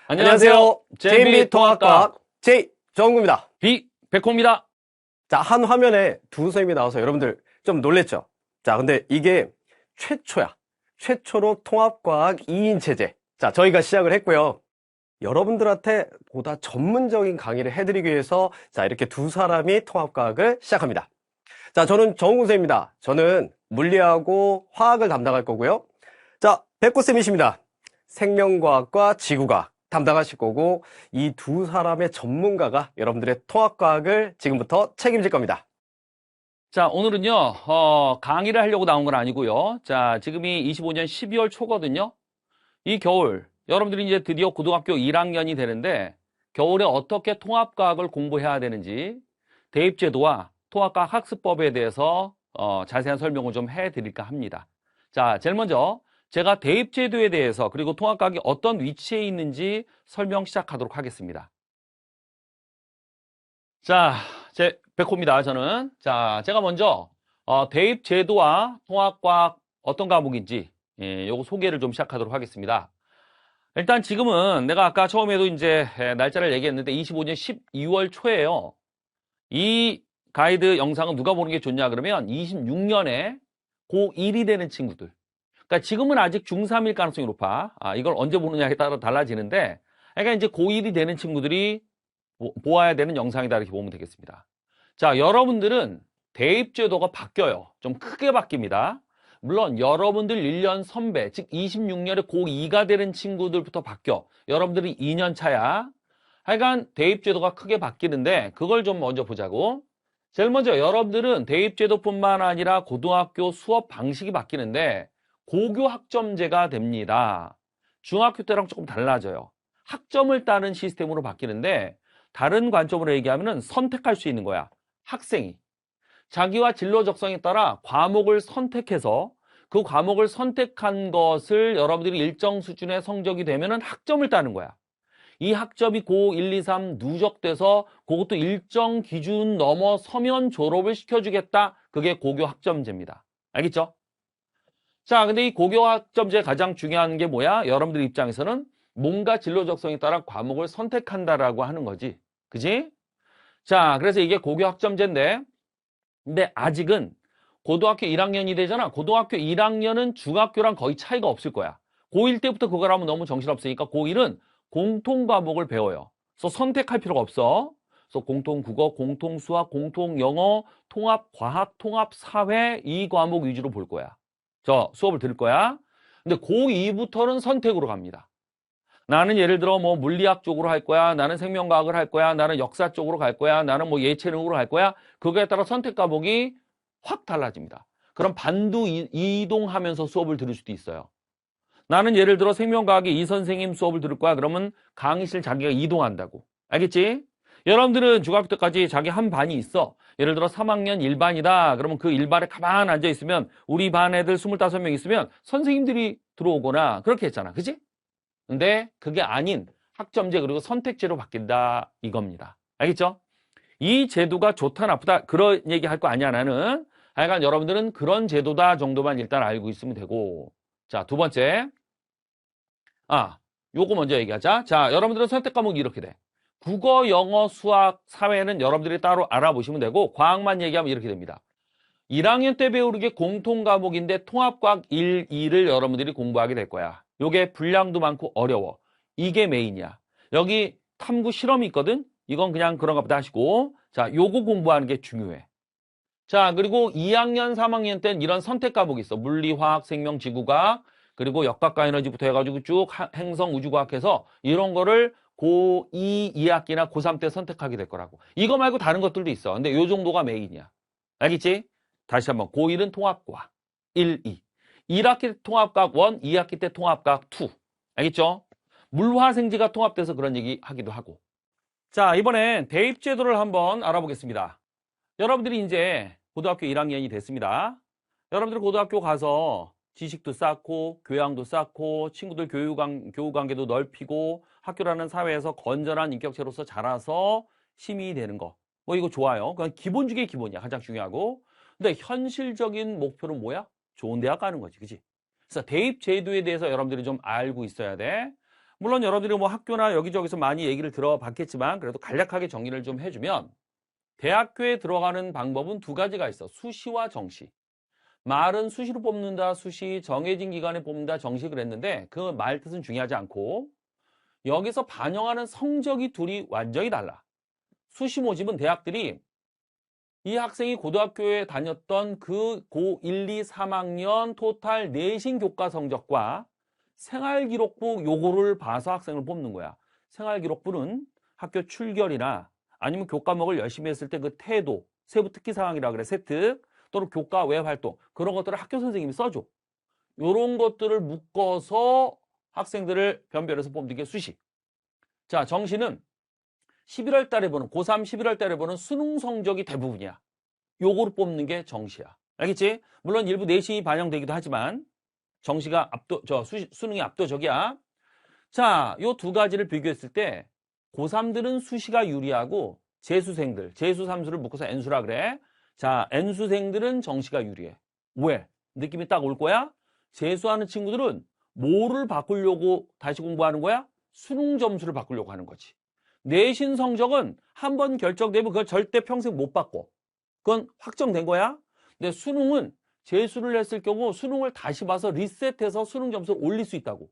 안녕하세요. JMB 통합과학 J 정구입니다. B 백호입니다. 자, 한 화면에 두 선생님이 나와서 여러분들 좀 놀랬죠? 자, 근데 이게 최초야. 최초로 통합과학 2인 체제. 자, 저희가 시작을 했고요. 여러분들한테 보다 전문적인 강의를 해드리기 위해서 자, 이렇게 두 사람이 통합과학을 시작합니다. 자, 저는 정구 선생님입니다. 저는 물리하고 화학을 담당할 거고요. 자, 백호쌤이십니다. 생명과학과 지구과학 담당하실 거고, 이 두 사람의 전문가가 여러분들의 통합과학을 지금부터 책임질 겁니다. 자, 오늘은요, 강의를 하려고 나온 건 아니고요. 자, 지금이 25년 12월 초거든요. 이 겨울, 여러분들이 이제 드디어 고등학교 1학년이 되는데, 겨울에 어떻게 통합과학을 공부해야 되는지, 대입제도와 통합과학 학습법에 대해서 자세한 설명을 좀 해드릴까 합니다. 자, 제일 먼저 제가 대입제도에 대해서 그리고 통합과학이 어떤 위치에 있는지 설명 시작하도록 하겠습니다. 자, 백호입니다. 저는. 자, 제가 먼저 대입제도와 통합과학 어떤 과목인지 요거 소개를 좀 시작하도록 하겠습니다. 일단 지금은 내가 아까 처음에도 이제 날짜를 얘기했는데 25년 12월 초예요. 이 가이드 영상은 누가 보는 게 좋냐 그러면 26년에 고1이 되는 친구들. 그러니까 지금은 아직 중3일 가능성이 높아. 이걸 언제 보느냐에 따라 달라지는데, 그러니까 이제 고1이 되는 친구들이 보아야 되는 영상이다 이렇게 보면 되겠습니다. 자, 여러분들은 대입제도가 바뀌어요. 좀 크게 바뀝니다. 물론 여러분들 1년 선배, 즉 26년에 고2가 되는 친구들부터 바뀌어. 여러분들이 2년 차야. 하여간 대입제도가 크게 바뀌는데 그걸 좀 먼저 보자고. 제일 먼저 여러분들은 대입제도뿐만 아니라 고등학교 수업 방식이 바뀌는데 고교 학점제가 됩니다. 중학교 때랑 조금 달라져요. 학점을 따는 시스템으로 바뀌는데 다른 관점으로 얘기하면 선택할 수 있는 거야. 학생이. 자기와 진로 적성에 따라 과목을 선택해서 그 과목을 선택한 것을 여러분들이 일정 수준의 성적이 되면 학점을 따는 거야. 이 학점이 고 1, 2, 3 누적돼서 그것도 일정 기준 넘어서면 졸업을 시켜주겠다. 그게 고교 학점제입니다. 알겠죠? 자, 근데 이 고교 학점제 가장 중요한 게 뭐야? 여러분들 입장에서는 뭔가 진로 적성에 따라 과목을 선택한다라고 하는 거지. 그지? 자, 그래서 이게 고교 학점제인데, 근데 아직은 고등학교 1학년이 되잖아. 고등학교 1학년은 중학교랑 거의 차이가 없을 거야. 고1 때부터 그걸 하면 너무 정신없으니까 고1은 공통 과목을 배워요. 그래서 선택할 필요가 없어. 그래서 공통 국어, 공통 수학, 공통 영어, 통합 과학, 통합 사회 이 과목 위주로 볼 거야. 수업을 들을 거야. 근데 고2부터는 선택으로 갑니다. 나는 예를 들어 뭐 물리학 쪽으로 할 거야. 나는 생명과학을 할 거야. 나는 역사 쪽으로 갈 거야. 나는 뭐 예체능으로 할 거야. 그거에 따라 선택 과목이 확 달라집니다. 그럼 반도 이동하면서 수업을 들을 수도 있어요. 나는 예를 들어 생명과학의 이 선생님 수업을 들을 거야. 그러면 강의실 자기가 이동한다고. 알겠지? 여러분들은 중학교 때까지 자기 한 반이 있어. 예를 들어 3학년 1반이다. 그러면 그 1반에 가만 앉아 있으면 우리 반 애들 25명 있으면 선생님들이 들어오거나 그렇게 했잖아. 그치? 근데 그게 아닌 학점제 그리고 선택제로 바뀐다 이겁니다. 알겠죠? 이 제도가 좋다 나쁘다 그런 얘기 할 거 아니야 나는. 하여간 여러분들은 그런 제도다 정도만 일단 알고 있으면 되고. 자, 두 번째. 요거 먼저 얘기하자. 자, 여러분들은 선택 과목이 이렇게 돼. 국어, 영어, 수학, 사회는 여러분들이 따로 알아보시면 되고 과학만 얘기하면 이렇게 됩니다. 1학년 때 배우는 게 공통 과목인데 통합과학 1, 2를 여러분들이 공부하게 될 거야. 요게 분량도 많고 어려워. 이게 메인이야. 여기 탐구 실험이 있거든? 이건 그냥 그런가 보다 하시고. 자, 요거 공부하는 게 중요해. 자, 그리고 2학년, 3학년 때는 이런 선택 과목이 있어. 물리, 화학, 생명, 지구과학, 그리고 역학과 에너지부터 해가지고 쭉 행성, 우주과학 해서 이런 거를 고2, 2학기나 고3 때 선택하게 될 거라고. 이거 말고 다른 것들도 있어. 근데 요 정도가 메인이야. 알겠지? 다시 한번. 고1은 통합과학 1, 2. 1학기 통합과학 1, 2학기 때 통합과학 2. 알겠죠? 물화생지가 통합돼서 그런 얘기 하기도 하고. 자, 이번엔 대입제도를 한번 알아보겠습니다. 여러분들이 이제 고등학교 1학년이 됐습니다. 여러분들 고등학교 가서 지식도 쌓고 교양도 쌓고 친구들 교우관계도 넓히고 학교라는 사회에서 건전한 인격체로서 자라서 시민이 되는 거. 뭐 이거 좋아요. 그건 기본 중에 기본이야. 가장 중요하고. 근데 현실적인 목표는 뭐야? 좋은 대학 가는 거지. 그치? 그래서 대입 제도에 대해서 여러분들이 좀 알고 있어야 돼. 물론 여러분들이 뭐 학교나 여기저기서 많이 얘기를 들어봤겠지만 그래도 간략하게 정리를 좀 해주면 대학교에 들어가는 방법은 두 가지가 있어. 수시와 정시. 말은 수시로 뽑는다, 수시, 정해진 기간에 뽑는다, 정시 그랬는데 그 말 뜻은 중요하지 않고 여기서 반영하는 성적이 둘이 완전히 달라. 수시 모집은 대학들이 이 학생이 고등학교에 다녔던 그 고 1, 2, 3학년 토탈 내신 교과 성적과 생활기록부 요거를 봐서 학생을 뽑는 거야. 생활기록부는 학교 출결이나 아니면 교과목을 열심히 했을 때 그 태도, 세부 특기 사항이라 그래, 세특, 또는 교과 외 활동, 그런 것들을 학교 선생님이 써줘. 요런 것들을 묶어서 학생들을 변별해서 뽑는 게 수시. 자, 정시는 11월 달에 보는, 고3 11월 달에 보는 수능 성적이 대부분이야. 요거를 뽑는 게 정시야. 알겠지? 물론 일부 내신이 반영되기도 하지만 정시가 수능이 압도적이야. 자, 요 두 가지를 비교했을 때 고3들은 수시가 유리하고 재수생들, 재수 삼수를 묶어서 N수라 그래. 자, N수생들은 정시가 유리해. 왜? 느낌이 딱 올 거야? 재수하는 친구들은 뭐를 바꾸려고 다시 공부하는 거야? 수능 점수를 바꾸려고 하는 거지. 내신 성적은 한 번 결정되면 그걸 절대 평생 못 바꿔. 그건 확정된 거야. 근데 수능은 재수를 했을 경우 수능을 다시 봐서 리셋해서 수능 점수를 올릴 수 있다고.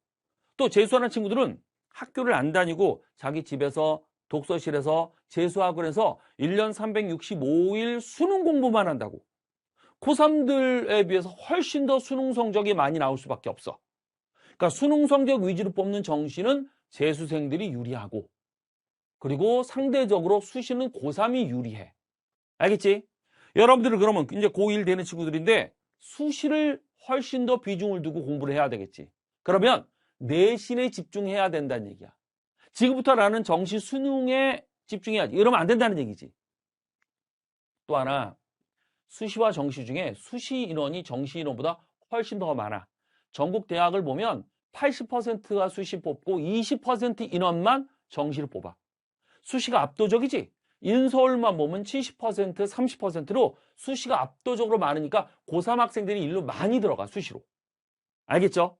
또 재수하는 친구들은 학교를 안 다니고 자기 집에서 독서실에서 재수학원에서 1년 365일 수능 공부만 한다고. 고3들에 비해서 훨씬 더 수능 성적이 많이 나올 수밖에 없어. 그러니까 수능 성적 위주로 뽑는 정시는 재수생들이 유리하고 그리고 상대적으로 수시는 고3이 유리해. 알겠지? 여러분들은 그러면 이제 고1 되는 친구들인데 수시를 훨씬 더 비중을 두고 공부를 해야 되겠지. 그러면 내신에 집중해야 된다는 얘기야. 지금부터 나는 정시 수능에 집중해야지. 이러면 안 된다는 얘기지. 또 하나, 수시와 정시 중에 수시 인원이 정시 인원보다 훨씬 더 많아. 전국 대학을 보면 80%가 수시 뽑고 20% 인원만 정시를 뽑아. 수시가 압도적이지. 인서울만 보면 70%, 30%로 수시가 압도적으로 많으니까 고3 학생들이 일로 많이 들어가, 수시로. 알겠죠?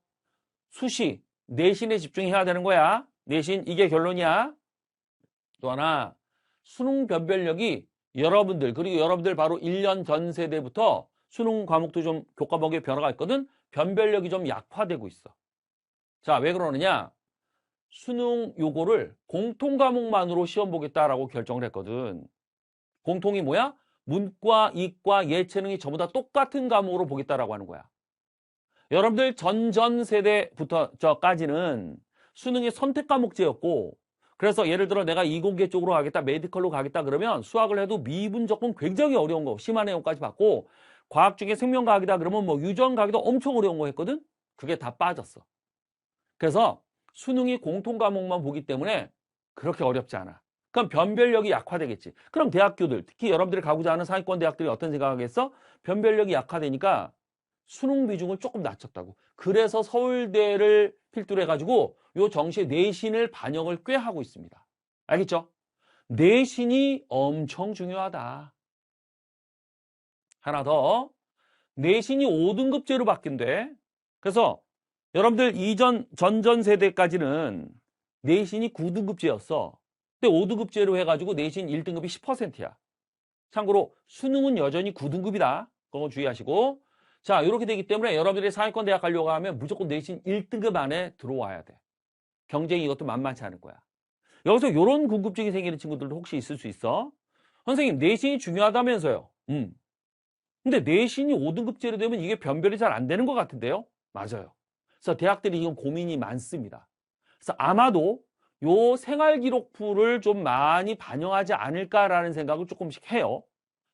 수시, 내신에 집중해야 되는 거야. 내신, 이게 결론이야. 또 하나, 수능 변별력이 여러분들, 그리고 여러분들 바로 1년 전 세대부터 수능 과목도 좀 교과목에 변화가 있거든? 변별력이 좀 약화되고 있어. 자, 왜 그러느냐? 수능 요거를 공통 과목만으로 시험 보겠다라고 결정을 했거든. 공통이 뭐야? 문과, 이과, 예체능이 전부 다 똑같은 과목으로 보겠다라고 하는 거야. 여러분들 전 세대부터까지는 수능이 선택 과목제였고, 그래서 예를 들어 내가 이공계 쪽으로 가겠다, 메디컬로 가겠다 그러면 수학을 해도 미분적분 굉장히 어려운 거, 심한 내용까지 받고, 과학 중에 생명과학이다 그러면 뭐 유전과학이도 엄청 어려운 거 했거든? 그게 다 빠졌어. 그래서 수능이 공통 과목만 보기 때문에 그렇게 어렵지 않아. 그럼 변별력이 약화되겠지. 그럼 대학교들, 특히 여러분들이 가고자 하는 상위권 대학들이 어떤 생각하겠어? 변별력이 약화되니까 수능 비중을 조금 낮췄다고. 그래서 서울대를 필두로 해가지고 요 정시의 내신을 반영을 꽤 하고 있습니다. 알겠죠? 내신이 엄청 중요하다. 하나 더. 내신이 5등급제로 바뀐대. 그래서 여러분들 전전 세대까지는 내신이 9등급제였어. 근데 5등급제로 해가지고 내신 1등급이 10%야. 참고로 수능은 여전히 9등급이다. 그거 주의하시고. 자, 이렇게 되기 때문에 여러분들이 상위권 대학 가려고 하면 무조건 내신 1등급 안에 들어와야 돼. 경쟁이 이것도 만만치 않을 거야. 여기서 이런 궁금증이 생기는 친구들도 혹시 있을 수 있어? 선생님, 내신이 중요하다면서요. 근데 내신이 5등급제로 되면 이게 변별이 잘 안 되는 것 같은데요? 맞아요. 그래서 대학들이 이건 고민이 많습니다. 그래서 아마도 요 생활기록부를 좀 많이 반영하지 않을까라는 생각을 조금씩 해요.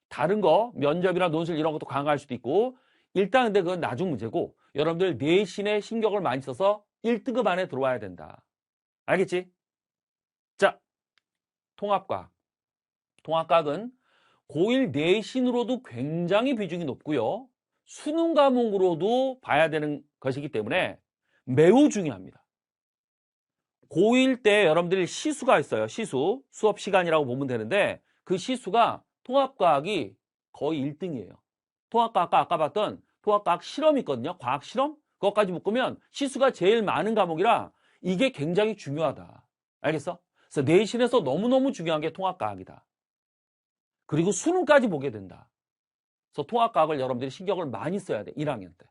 다른 거, 면접이나 논술 이런 것도 강화할 수도 있고, 일단 근데 그건 나중 문제고, 여러분들 내신에 신경을 많이 써서 1등급 안에 들어와야 된다. 알겠지? 자, 통합과학. 통합과학은 고1 내신으로도 굉장히 비중이 높고요. 수능 과목으로도 봐야 되는 것이기 때문에 매우 중요합니다. 고1 때 여러분들이 시수가 있어요. 시수. 수업 시간이라고 보면 되는데 그 시수가 통합과학이 거의 1등이에요. 통합과학 아까 봤던 통합과학 실험이 있거든요. 과학 실험? 그것까지 묶으면 시수가 제일 많은 과목이라 이게 굉장히 중요하다. 알겠어? 그래서 내신에서 너무너무 중요한 게 통합과학이다. 그리고 수능까지 보게 된다. 그래서 통합과학을 여러분들이 신경을 많이 써야 돼. 1학년 때.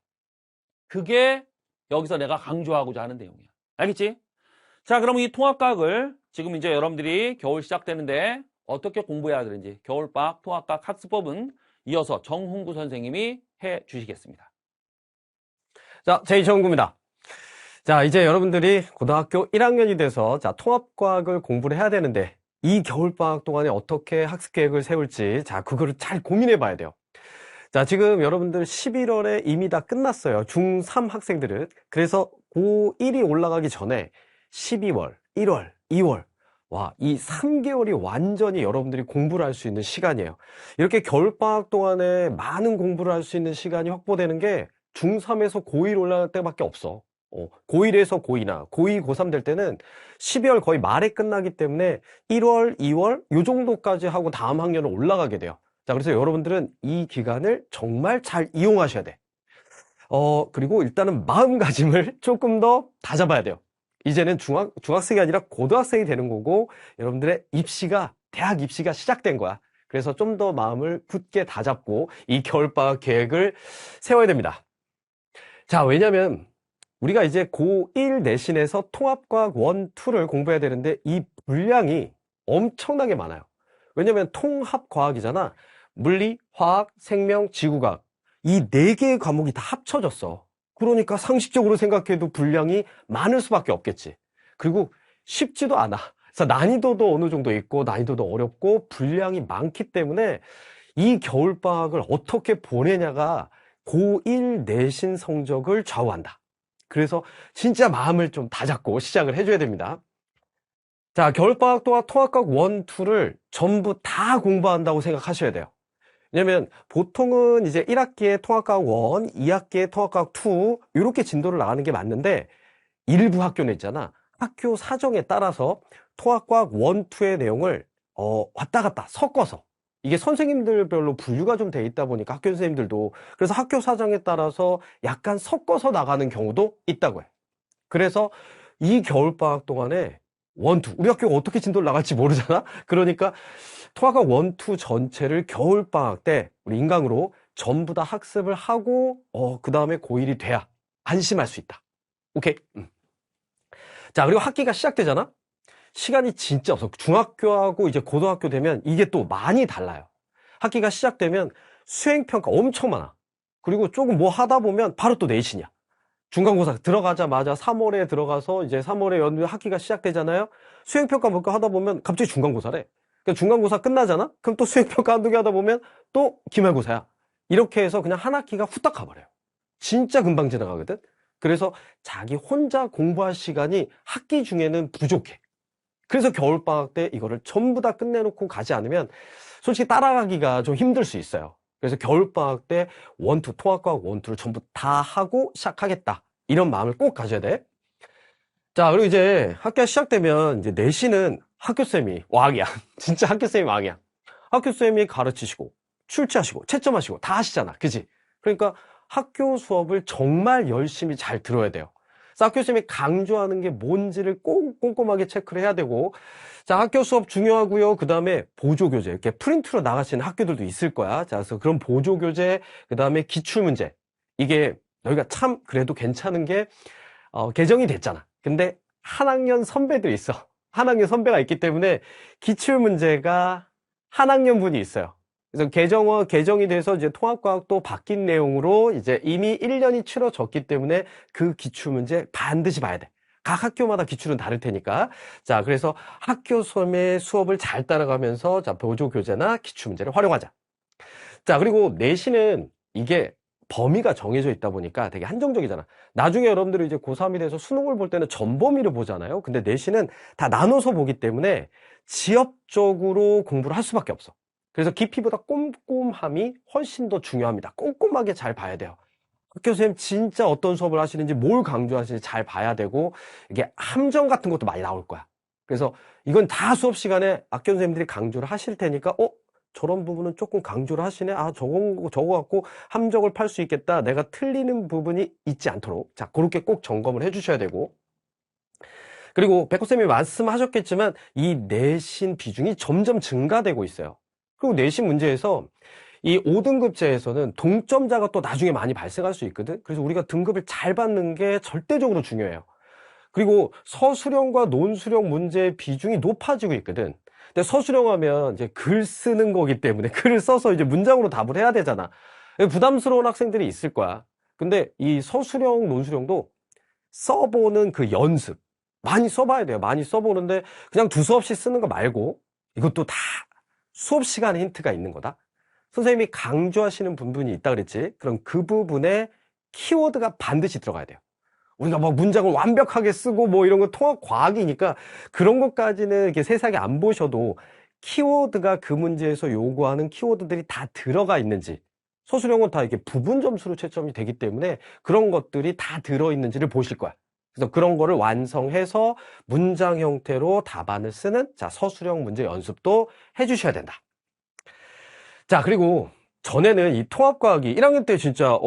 그게 여기서 내가 강조하고자 하는 내용이야. 알겠지? 자, 그럼 이 통합과학을 지금 이제 여러분들이 겨울 시작되는데 어떻게 공부해야 되는지 겨울방학 통합과학 학습법은 이어서 정훈구 선생님이 해 주시겠습니다. 자, 제2정구입니다. 자, 이제 여러분들이 고등학교 1학년이 돼서 자, 통합과학을 공부를 해야 되는데 이 겨울방학 동안에 어떻게 학습 계획을 세울지 자, 그거를 잘 고민해 봐야 돼요. 자, 지금 여러분들 11월에 이미 다 끝났어요. 중3 학생들은. 그래서 고1이 올라가기 전에 12월, 1월, 2월 와, 이 3개월이 완전히 여러분들이 공부를 할 수 있는 시간이에요. 이렇게 겨울방학 동안에 많은 공부를 할 수 있는 시간이 확보되는 게 중3에서 고1 올라갈 때밖에 없어. 고1에서 고2나 고2, 고3 될 때는 12월 거의 말에 끝나기 때문에 1월, 2월 요 정도까지 하고 다음 학년으로 올라가게 돼요. 자, 그래서 여러분들은 이 기간을 정말 잘 이용하셔야 돼. 그리고 일단은 마음가짐을 조금 더 다잡아야 돼요. 이제는 중학생이 아니라 고등학생이 되는 거고, 여러분들의 대학 입시가 시작된 거야. 그래서 좀 더 마음을 굳게 다잡고, 이 겨울방학 계획을 세워야 됩니다. 자, 왜냐면, 우리가 이제 고1 내신에서 통합과학 1, 2를 공부해야 되는데, 이 분량이 엄청나게 많아요. 왜냐면 통합과학이잖아. 물리, 화학, 생명, 지구과학. 이 4개의 과목이 다 합쳐졌어. 그러니까 상식적으로 생각해도 분량이 많을 수밖에 없겠지. 그리고 쉽지도 않아. 그래서 난이도도 어느 정도 있고 난이도도 어렵고 분량이 많기 때문에 이 겨울방학을 어떻게 보내냐가 고1 내신 성적을 좌우한다. 그래서 진짜 마음을 좀 다잡고 시작을 해줘야 됩니다. 자, 겨울방학 동안 통합과학 1, 2를 전부 다 공부한다고 생각하셔야 돼요. 왜냐면 보통은 이제 1학기에 통합과학 1, 2학기에 통합과학 2 이렇게 진도를 나가는 게 맞는데 일부 학교는 있잖아. 학교 사정에 따라서 통합과학 1, 2의 내용을 왔다 갔다 섞어서 이게 선생님들별로 분류가 좀 돼 있다 보니까 학교 선생님들도 그래서 학교 사정에 따라서 약간 섞어서 나가는 경우도 있다고 해. 그래서 이 겨울방학 동안에 1, 2 우리 학교가 어떻게 진도를 나갈지 모르잖아. 그러니까 통합과학 1, 2 전체를 겨울방학 때 우리 인강으로 전부 다 학습을 하고 그 다음에 고1이 돼야 안심할 수 있다. 오케이? 자, 그리고 학기가 시작되잖아. 시간이 진짜 없어. 중학교하고 이제 고등학교 되면 이게 또 많이 달라요. 학기가 시작되면 수행평가 엄청 많아. 그리고 조금 뭐 하다 보면 바로 또 내신이야. 중간고사 들어가자마자 3월에 들어가서 이제 3월에 연도 학기가 시작되잖아요. 수행평가 뭔가 하다 보면 갑자기 중간고사래. 그러니까 중간고사 끝나잖아? 그럼 또 수행평가 한두 개 하다 보면 또 기말고사야. 이렇게 해서 그냥 한 학기가 후딱 가버려요. 진짜 금방 지나가거든? 그래서 자기 혼자 공부할 시간이 학기 중에는 부족해. 그래서 겨울방학 때 이거를 전부 다 끝내놓고 가지 않으면 솔직히 따라가기가 좀 힘들 수 있어요. 그래서 겨울방학 때 1, 2, 통합과학 1, 2를 전부 다 하고 시작하겠다. 이런 마음을 꼭 가져야 돼. 자, 그리고 이제 학기가 시작되면 이제 내신은 학교쌤이 왕이야. 진짜 학교쌤이 왕이야. 학교쌤이 가르치시고, 출제하시고, 채점하시고, 다 하시잖아. 그지? 그러니까 학교 수업을 정말 열심히 잘 들어야 돼요. 그래서 학교쌤이 강조하는 게 뭔지를 꼭 꼼꼼하게 체크를 해야 되고, 자, 학교 수업 중요하고요. 그 다음에 보조교재, 이렇게 프린트로 나가시는 학교들도 있을 거야. 자, 그래서 그런 보조교재, 그 다음에 기출문제. 이게 너희가 참 그래도 괜찮은 게, 개정이 됐잖아. 근데 한 학년 선배들이 있어. 한 학년 선배가 있기 때문에 기출문제가 한 학년 분이 있어요. 그래서 개정이 돼서 이제 통합과학도 바뀐 내용으로 이제 이미 1년이 치러졌기 때문에 그 기출문제 반드시 봐야 돼. 각 학교마다 기출은 다를 테니까. 자, 그래서 학교 수업을 잘 따라가면서 자, 보조교재나 기출문제를 활용하자. 자, 그리고 내신은 이게 범위가 정해져 있다 보니까 되게 한정적이잖아. 나중에 여러분들이 이제 고3이 돼서 수능을 볼 때는 전 범위를 보잖아요. 근데 내신은 다 나눠서 보기 때문에 지역적으로 공부를 할 수밖에 없어. 그래서 깊이보다 꼼꼼함이 훨씬 더 중요합니다. 꼼꼼하게 잘 봐야 돼요. 학교 선생님 진짜 어떤 수업을 하시는지 뭘 강조하시는지 잘 봐야 되고 이게 함정 같은 것도 많이 나올 거야. 그래서 이건 다 수업 시간에 학교 선생님들이 강조를 하실 테니까 저런 부분은 조금 강조를 하시네. 저거 갖고 함정을 팔 수 있겠다. 내가 틀리는 부분이 있지 않도록. 자, 그렇게 꼭 점검을 해주셔야 되고. 그리고 백호쌤이 말씀하셨겠지만 이 내신 비중이 점점 증가되고 있어요. 그리고 내신 문제에서 이 5등급제에서는 동점자가 또 나중에 많이 발생할 수 있거든. 그래서 우리가 등급을 잘 받는 게 절대적으로 중요해요. 그리고 서술형과 논술형 문제의 비중이 높아지고 있거든. 근데 서술형 하면 이제 글 쓰는 거기 때문에 글을 써서 이제 문장으로 답을 해야 되잖아. 부담스러운 학생들이 있을 거야. 근데 이 서술형, 논술형도 써보는 그 연습. 많이 써봐야 돼요. 많이 써보는데 그냥 두서없이 쓰는 거 말고 이것도 다 수업 시간에 힌트가 있는 거다. 선생님이 강조하시는 부분이 있다 그랬지. 그럼 그 부분에 키워드가 반드시 들어가야 돼요. 우리가 막 문장을 완벽하게 쓰고 뭐 이런 거 통합 과학이니까 그런 것까지는 이렇게 세세하게 안 보셔도 키워드가 그 문제에서 요구하는 키워드들이 다 들어가 있는지, 서술형은 다 이렇게 부분 점수로 채점이 되기 때문에 그런 것들이 다 들어있는지를 보실 거야. 그래서 그런 거를 완성해서 문장 형태로 답안을 쓰는 서술형 문제 연습도 해주셔야 된다. 자, 그리고 전에는 이 통합과학이 1학년 때 진짜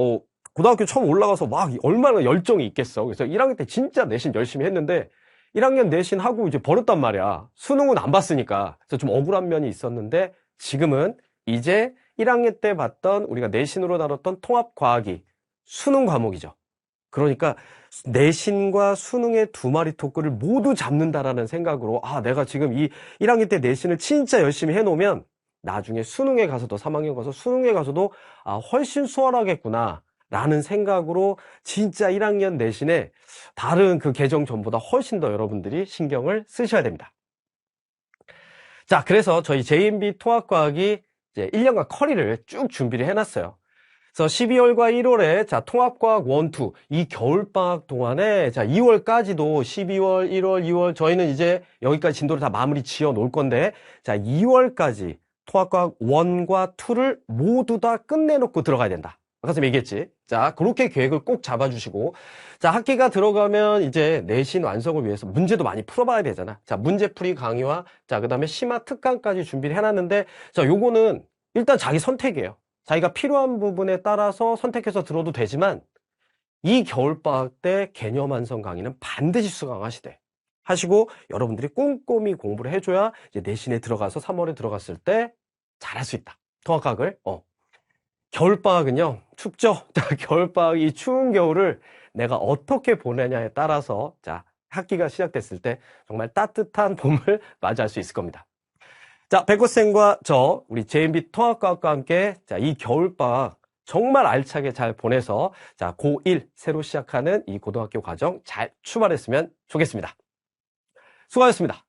고등학교 처음 올라가서 막 얼마나 열정이 있겠어. 그래서 1학년 때 진짜 내신 열심히 했는데 1학년 내신 하고 이제 버렸단 말이야. 수능은 안 봤으니까. 그래서 좀 억울한 면이 있었는데 지금은 이제 1학년 때 봤던 우리가 내신으로 다뤘던 통합과학이 수능 과목이죠. 그러니까 내신과 수능의 두 마리 토끼를 모두 잡는다라는 생각으로 내가 지금 이 1학년 때 내신을 진짜 열심히 해놓으면 나중에 수능에 가서도 3학년 가서 수능에 가서도 훨씬 수월하겠구나 라는 생각으로 진짜 1학년 내신에 다른 그 개정 전보다 훨씬 더 여러분들이 신경을 쓰셔야 됩니다. 자, 그래서 저희 JMB 통합과학이 이제 1년간 커리를 쭉 준비를 해놨어요. 그래서 12월과 1월에 통합과학 1, 2 이 겨울방학 동안에 2월까지도 12월, 1월, 2월 저희는 이제 여기까지 진도를 다 마무리 지어 놓을 건데 2월까지 통합과학 1과 2를 모두 다 끝내놓고 들어가야 된다. 아까 좀 얘기했지. 그렇게 계획을 꼭 잡아주시고 학기가 들어가면 이제 내신 완성을 위해서 문제도 많이 풀어봐야 되잖아. 문제풀이 강의와 그 다음에 심화 특강까지 준비를 해놨는데 요거는 일단 자기 선택이에요. 자기가 필요한 부분에 따라서 선택해서 들어도 되지만 이 겨울방학 때 개념 완성 강의는 반드시 수강하시되 하시고 여러분들이 꼼꼼히 공부를 해줘야 이제 내신에 들어가서 3월에 들어갔을 때 잘할 수 있다. 통합과학을. 겨울방학은요, 춥죠? 겨울방학, 이 추운 겨울을 내가 어떻게 보내냐에 따라서 학기가 시작됐을 때 정말 따뜻한 봄을 맞이할 수 있을 겁니다. 백호쌤과 우리 JMB 통합과학과 함께 이 겨울방학 정말 알차게 잘 보내서 고1 새로 시작하는 이 고등학교 과정 잘 출발했으면 좋겠습니다. 수고하셨습니다.